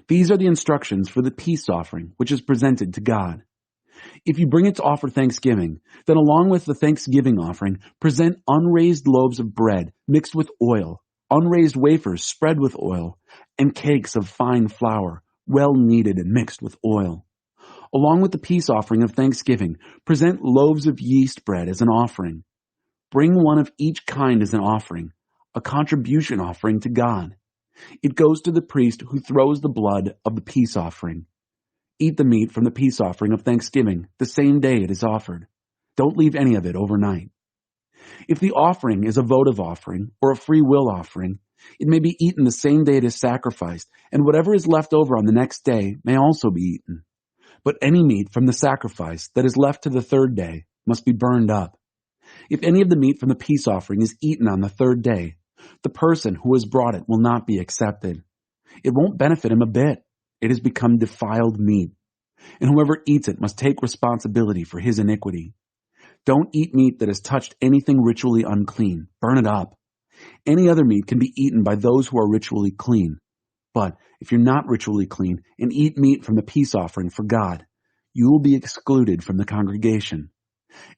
These are the instructions for the peace offering, which is presented to God. If you bring it to offer thanksgiving, then along with the thanksgiving offering, present unraised loaves of bread mixed with oil, unraised wafers spread with oil, and cakes of fine flour, well kneaded and mixed with oil. Along with the peace offering of thanksgiving, present loaves of yeast bread as an offering. Bring one of each kind as an offering, a contribution offering to God. It goes to the priest who throws the blood of the peace offering. Eat the meat from the peace offering of thanksgiving the same day it is offered. Don't leave any of it overnight. If the offering is a votive offering or a free will offering, it may be eaten the same day it is sacrificed, and whatever is left over on the next day may also be eaten. But any meat from the sacrifice that is left to the third day must be burned up. If any of the meat from the peace offering is eaten on the third day, the person who has brought it will not be accepted. It won't benefit him a bit. It has become defiled meat, and whoever eats it must take responsibility for his iniquity. Don't eat meat that has touched anything ritually unclean. Burn it up. Any other meat can be eaten by those who are ritually clean. But if you're not ritually clean and eat meat from the peace offering for God, you will be excluded from the congregation.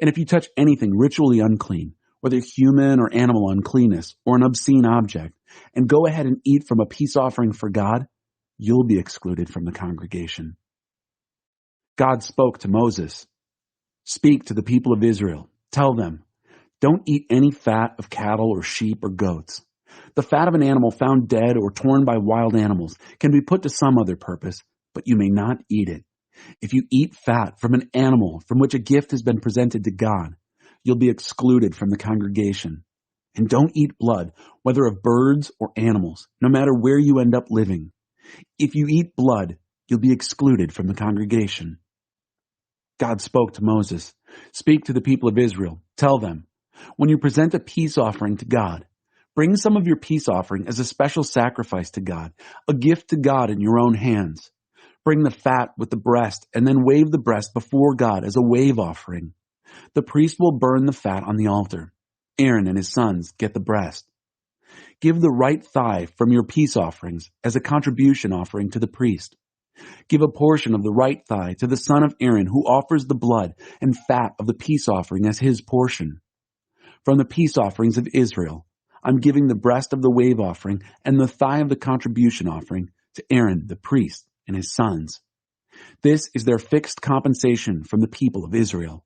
And if you touch anything ritually unclean, whether human or animal uncleanness or an obscene object, and go ahead and eat from a peace offering for God, you'll be excluded from the congregation. God spoke to Moses. Speak to the people of Israel. Tell them, don't eat any fat of cattle or sheep or goats. The fat of an animal found dead or torn by wild animals can be put to some other purpose, but you may not eat it. If you eat fat from an animal from which a gift has been presented to God, you'll be excluded from the congregation. And don't eat blood, whether of birds or animals, no matter where you end up living. If you eat blood, you'll be excluded from the congregation. God spoke to Moses. Speak to the people of Israel. Tell them, when you present a peace offering to God, bring some of your peace offering as a special sacrifice to God, a gift to God in your own hands. Bring the fat with the breast and then wave the breast before God as a wave offering. The priest will burn the fat on the altar. Aaron and his sons get the breast. Give the right thigh from your peace offerings as a contribution offering to the priest. Give a portion of the right thigh to the son of Aaron who offers the blood and fat of the peace offering as his portion. From the peace offerings of Israel, I'm giving the breast of the wave offering and the thigh of the contribution offering to Aaron the priest and his sons. This is their fixed compensation from the people of Israel.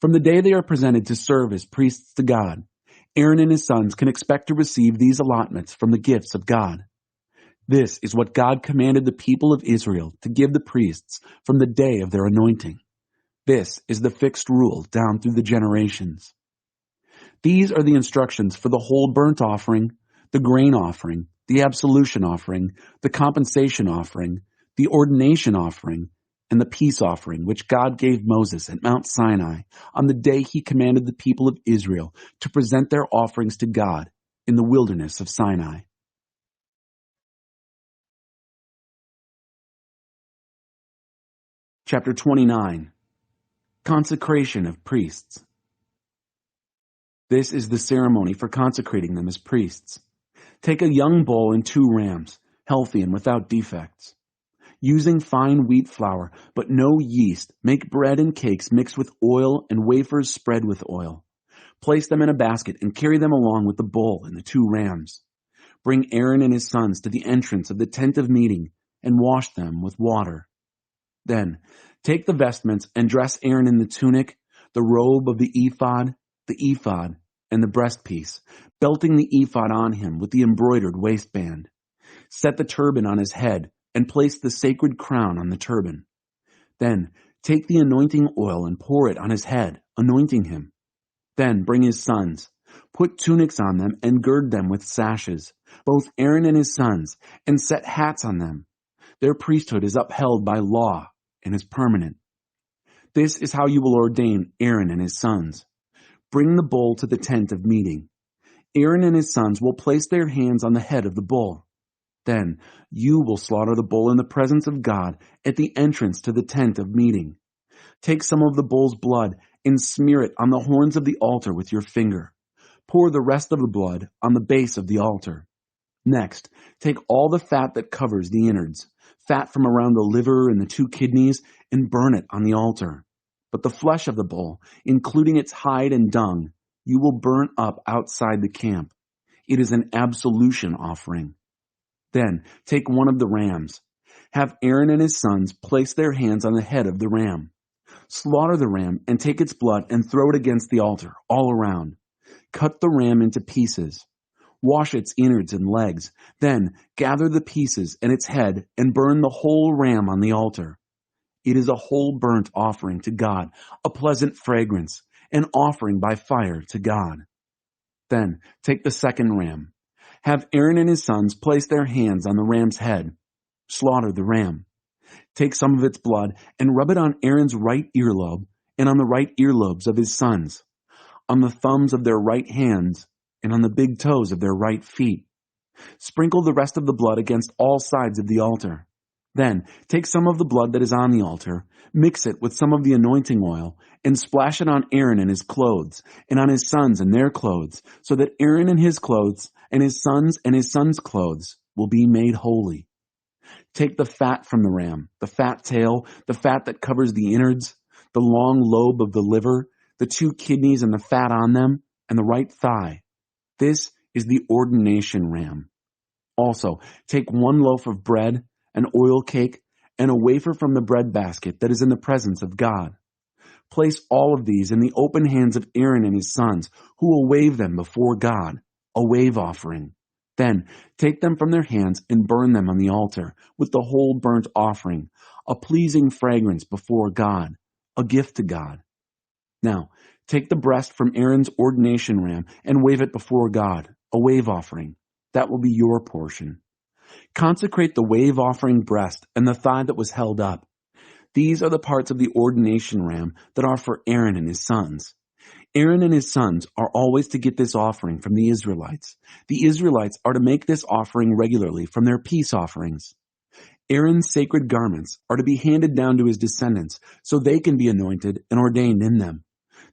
From the day they are presented to serve as priests to God, Aaron and his sons can expect to receive these allotments from the gifts of God. This is what God commanded the people of Israel to give the priests from the day of their anointing. This is the fixed rule down through the generations. These are the instructions for the whole burnt offering, the grain offering, the absolution offering, the compensation offering, the ordination offering, and the peace offering which God gave Moses at Mount Sinai on the day he commanded the people of Israel to present their offerings to God in the wilderness of Sinai. Chapter 29. Consecration of priests. This is the ceremony for consecrating them as priests. Take a young bull and 2 rams, healthy and without defects. Using fine wheat flour, but no yeast, make bread and cakes mixed with oil and wafers spread with oil. Place them in a basket and carry them along with the bull and the 2 rams. Bring Aaron and his sons to the entrance of the tent of meeting and wash them with water. Then take the vestments and dress Aaron in the tunic, the robe of the ephod, and the breastpiece, belting the ephod on him with the embroidered waistband. Set the turban on his head and place the sacred crown on the turban. Then take the anointing oil and pour it on his head, anointing him. Then bring his sons. Put tunics on them and gird them with sashes, both Aaron and his sons, and set hats on them. Their priesthood is upheld by law and is permanent. This is how you will ordain Aaron and his sons. Bring the bull to the tent of meeting. Aaron and his sons will place their hands on the head of the bull. Then you will slaughter the bull in the presence of God at the entrance to the tent of meeting. Take some of the bull's blood and smear it on the horns of the altar with your finger. Pour the rest of the blood on the base of the altar. Next, take all the fat that covers the innards, fat from around the liver and the 2 kidneys, and burn it on the altar. But the flesh of the bull, including its hide and dung, you will burn up outside the camp. It is an absolution offering. Then take one of the rams. Have Aaron and his sons place their hands on the head of the ram. Slaughter the ram and take its blood and throw it against the altar, all around. Cut the ram into pieces. Wash its innards and legs. Then gather the pieces and its head and burn the whole ram on the altar. It is a whole burnt offering to God, a pleasant fragrance, an offering by fire to God. Then take the second ram. Have Aaron and his sons place their hands on the ram's head. Slaughter the ram. Take some of its blood and rub it on Aaron's right earlobe and on the right earlobes of his sons, on the thumbs of their right hands and on the big toes of their right feet. Sprinkle the rest of the blood against all sides of the altar. Then take some of the blood that is on the altar, mix it with some of the anointing oil, and splash it on Aaron and his clothes, and on his sons and their clothes, so that Aaron and his clothes, and his sons' clothes will be made holy. Take the fat from the ram, the fat tail, the fat that covers the innards, the long lobe of the liver, the 2 kidneys and the fat on them, and the right thigh. This is the ordination ram. Also, take 1 loaf of bread, an oil cake, and a wafer from the bread basket that is in the presence of God. Place all of these in the open hands of Aaron and his sons, who will wave them before God, a wave offering. Then take them from their hands and burn them on the altar with the whole burnt offering, a pleasing fragrance before God, a gift to God. Now, take the breast from Aaron's ordination ram and wave it before God, a wave offering. That will be your portion. Consecrate the wave offering breast and the thigh that was held up. These are the parts of the ordination ram that are for Aaron and his sons. Aaron and his sons are always to get this offering from the Israelites. The Israelites are to make this offering regularly from their peace offerings. Aaron's sacred garments are to be handed down to his descendants so they can be anointed and ordained in them.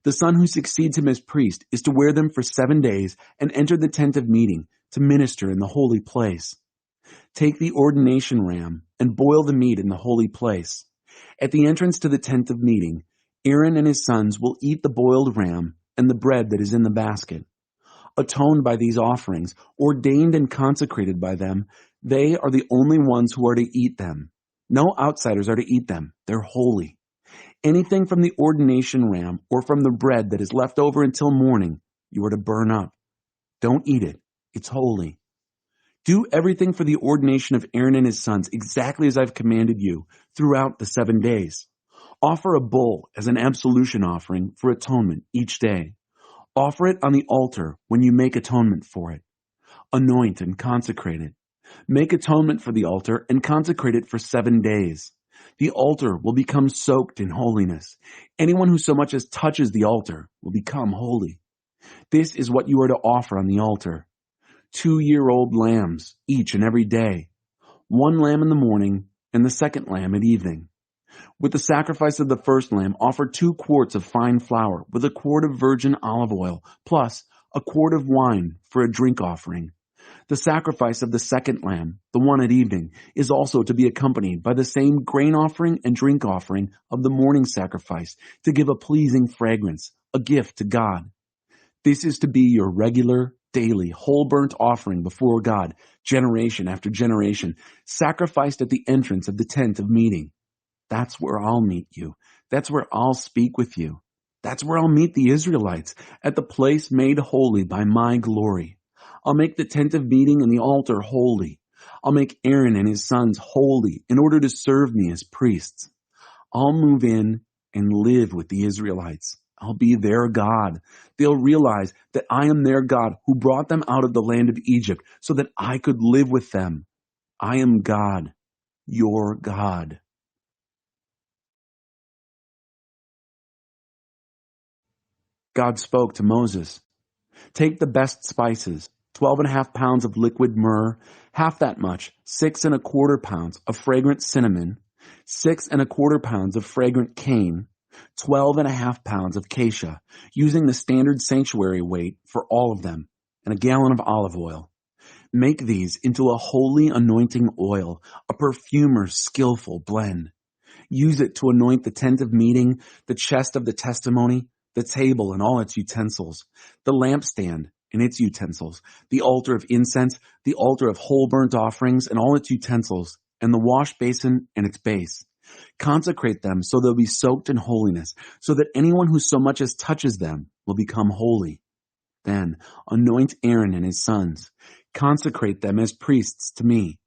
The son who succeeds him as priest is to wear them for 7 days and enter the tent of meeting to minister in the holy place. Take the ordination ram and boil the meat in the holy place. At the entrance to the tent of meeting, Aaron and his sons will eat the boiled ram and the bread that is in the basket. Atoned by these offerings, ordained and consecrated by them, they are the only ones who are to eat them. No outsiders are to eat them. They're holy. Anything from the ordination ram or from the bread that is left over until morning, you are to burn up. Don't eat it. It's holy. Do everything for the ordination of Aaron and his sons exactly as I've commanded you throughout the 7 days. Offer a bull as an absolution offering for atonement each day. Offer it on the altar when you make atonement for it. Anoint and consecrate it. Make atonement for the altar and consecrate it for 7 days. The altar will become soaked in holiness. Anyone who so much as touches the altar will become holy. This is what you are to offer on the altar. 2-year-old lambs each and every day. 1 lamb in the morning and the second lamb at evening. With the sacrifice of the first lamb, offer 2 quarts of fine flour with a quart of virgin olive oil, plus a quart of wine for a drink offering. The sacrifice of the second lamb, the one at evening, is also to be accompanied by the same grain offering and drink offering of the morning sacrifice to give a pleasing fragrance, a gift to God. This is to be your regular, daily, whole burnt offering before God, generation after generation, sacrificed at the entrance of the tent of meeting. That's where I'll meet you. That's where I'll speak with you. That's where I'll meet the Israelites, at the place made holy by my glory. I'll make the tent of meeting and the altar holy. I'll make Aaron and his sons holy in order to serve me as priests. I'll move in and live with the Israelites. I'll be their God. They'll realize that I am their God who brought them out of the land of Egypt so that I could live with them. I am God, your God. God spoke to Moses, "Take the best spices, 12.5 pounds of liquid myrrh, half that much, 6.25 pounds of fragrant cinnamon, 6.25 pounds of fragrant cane, 12.5 pounds of cassia, using the standard sanctuary weight for all of them, and a gallon of olive oil. Make these into a holy anointing oil, a perfumer's skillful blend. Use it to anoint the tent of meeting, the chest of the testimony, the table and all its utensils, the lampstand and its utensils, the altar of incense, the altar of whole burnt offerings and all its utensils, and the wash basin and its base. Consecrate them so they'll be soaked in holiness, so that anyone who so much as touches them will become holy. Then anoint Aaron and his sons. Consecrate them as priests to me.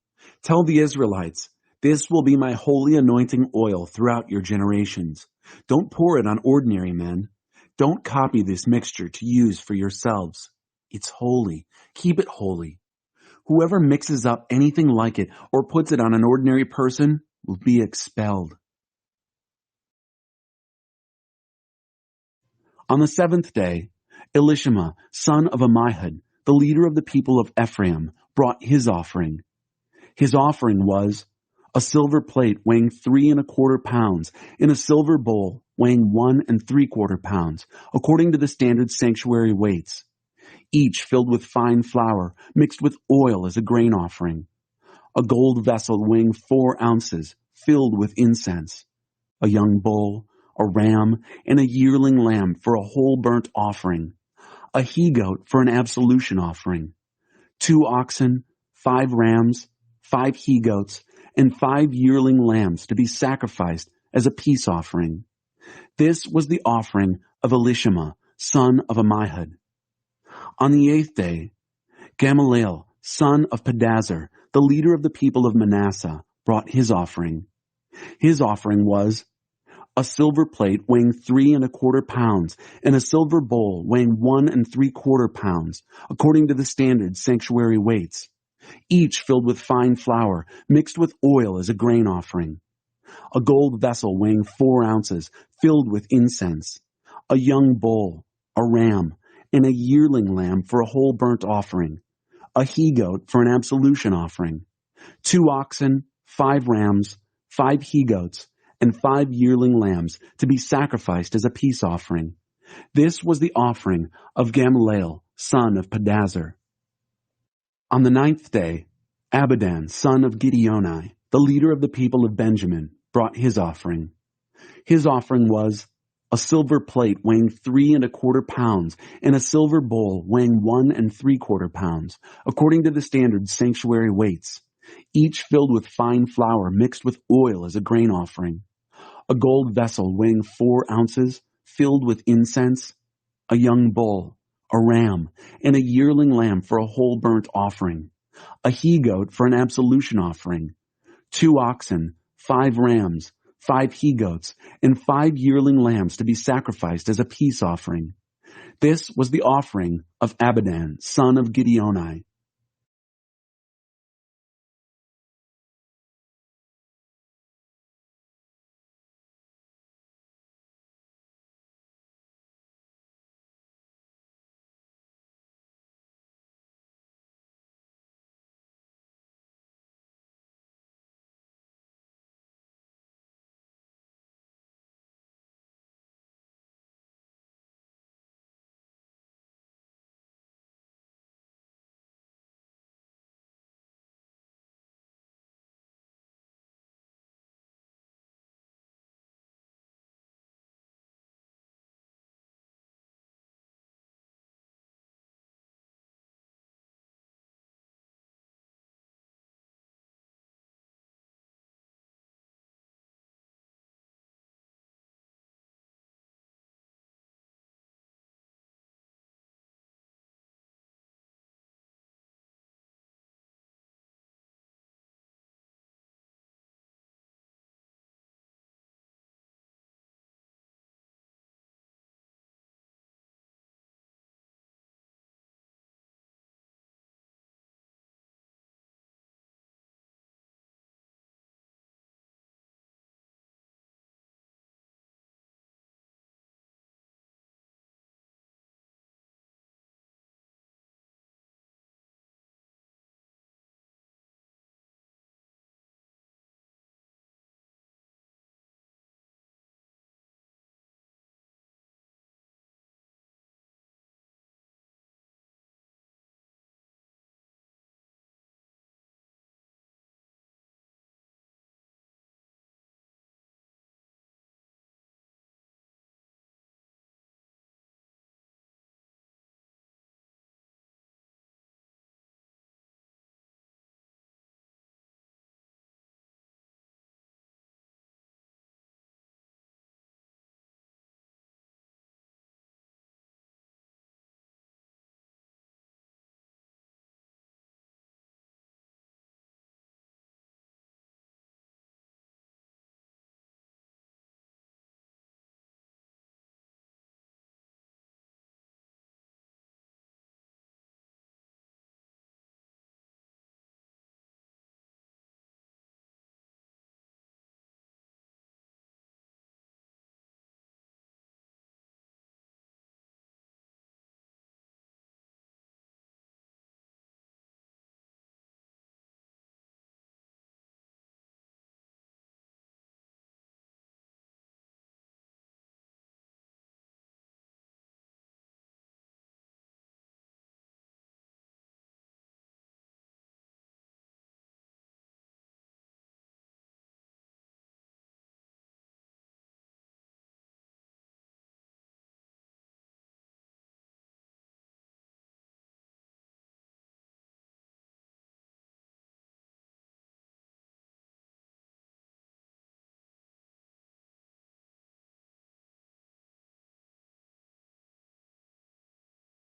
Tell the Israelites, this will be my holy anointing oil throughout your generations. Don't pour it on ordinary men. Don't copy this mixture to use for yourselves. It's holy. Keep it holy. Whoever mixes up anything like it or puts it on an ordinary person will be expelled. On the seventh day, Elishama, son of Ammihud, the leader of the people of Ephraim, brought his offering. His offering was a silver plate weighing 3¼ pounds, and a silver bowl weighing 1¾ pounds, according to the standard sanctuary weights, each filled with fine flour mixed with oil as a grain offering. A gold vessel weighing 4 ounces, filled with incense, a young bull, a ram, and a yearling lamb for a whole burnt offering, a he-goat for an absolution offering, 2 oxen, 5 rams, 5 he-goats, and 5 yearling lambs to be sacrificed as a peace offering. This was the offering of Elishama, son of Ammihud. On the 8th day, Gamaliel, son of Pedazur, the leader of the people of Manasseh, brought his offering. His offering was a silver plate weighing 3¼ pounds, and a silver bowl weighing 1¾ pounds, according to the standard sanctuary weights, each filled with fine flour mixed with oil as a grain offering. A gold vessel weighing 4 ounces, filled with incense, a young bull, a ram, and a yearling lamb for a whole burnt offering, a he-goat for an absolution offering, 2 oxen, 5 rams, 5 he-goats, and 5 yearling lambs to be sacrificed as a peace offering. This was the offering of Gamaliel, son of Pedazur. On the 9th day, Abidan, son of Gideoni, the leader of the people of Benjamin, brought his offering. His offering was a silver plate weighing 3¼ pounds, and a silver bowl weighing 1¾ pounds, according to the standard sanctuary weights, each filled with fine flour mixed with oil as a grain offering. A gold vessel weighing 4 ounces, filled with incense, a young bull, a ram, and a yearling lamb for a whole burnt offering, a he-goat for an absolution offering, 2 oxen, 5 rams, 5 he-goats, and 5 yearling lambs to be sacrificed as a peace offering. This was the offering of Abidan, son of Gideoni.